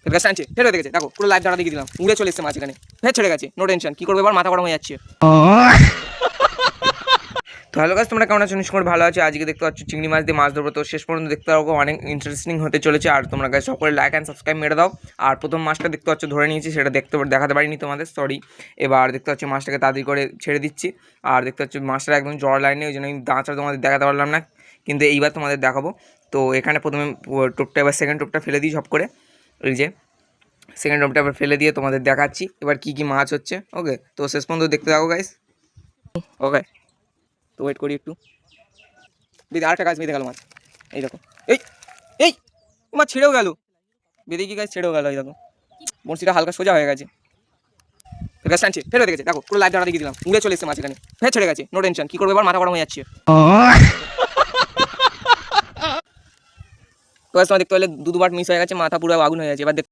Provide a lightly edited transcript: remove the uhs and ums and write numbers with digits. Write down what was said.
ফের টানছে, ফের হয়ে গেছে, দেখো পুরো লাইভ দাঁড়া দেখিয়ে দিলাম, উড়ে চলে এসছে মাছ এখানে, ফের ছেড়ে গেছে, নো টেনশন। কি করবে এবার, মাথা গরম হয়ে যাচ্ছে। তো হ্যালো গাইস, তোমরা কেমন আছো? নিশ্চয়ই ভালো আছো। আজকে দেখতে পাচ্ছ চিংড়ি মাছ দিয়ে মাছ ধরবো, তো শেষ পর্যন্ত দেখতে পাবো, অনেক ইন্টারেস্টিং হতে চলেছে। আর তোমরা গাইস সকলে লাইক অ্যান্ড সাবস্ক্রাইব মেরে দাও। আর প্রথম মাছটা দেখতে পাচ্ছ ধরে নিয়েছি, সেটা দেখাতে পারিনি তোমাদের, সরি। এবার দেখতে পাচ্ছ মাছটাকে তাড়াতাড়ি করে ছেড়ে দিচ্ছি। আর দেখতে পাচ্ছ মাছটা একদম জড় লাইনে, ওই জন্য আমি দাঁড়া তোমাদের দেখাতে পারলাম না, কিন্তু এইবার তোমাদের দেখাবো। তো এখানে প্রথমে টোপটা, এবার সেকেন্ড টোপটা ফেলে দিই সব করে, এই যে সেকেন্ড টোপটা এবার ফেলে দিয়ে তোমাদের দেখাচ্ছি এবার কী কী মাছ হচ্ছে। ওকে, তো শেষ পর্যন্ত দেখতে থাকো গাইস। ওকে, তো ওয়েট করি একটু। দিদি আরেকটা গাছ বেঁধে গেল মাছ, এই দেখো, এই এই মাছ ছেড়েও গেল, বেঁধে কি গাছ ছেড়েও গেল, এই দেখো বড়শিটা হালকা সোজা হয়ে গেছে। গাছ টানছে, ফের হয়ে গেছে, দেখো পুরো লাইভ দাঁড়া দেখিয়ে দিলাম, উড়ে চলে এসছে মাছ এখানে, ফের ছেড়ে গেছে, নো টেনশন। কি করবে এবার, মাথা গরম হয়ে যাচ্ছে। তো গাছ তোমার দেখতে পেলে দুবার মিস হয়ে গেছে, মাথা পুরো আগুন হয়ে গেছে। এবার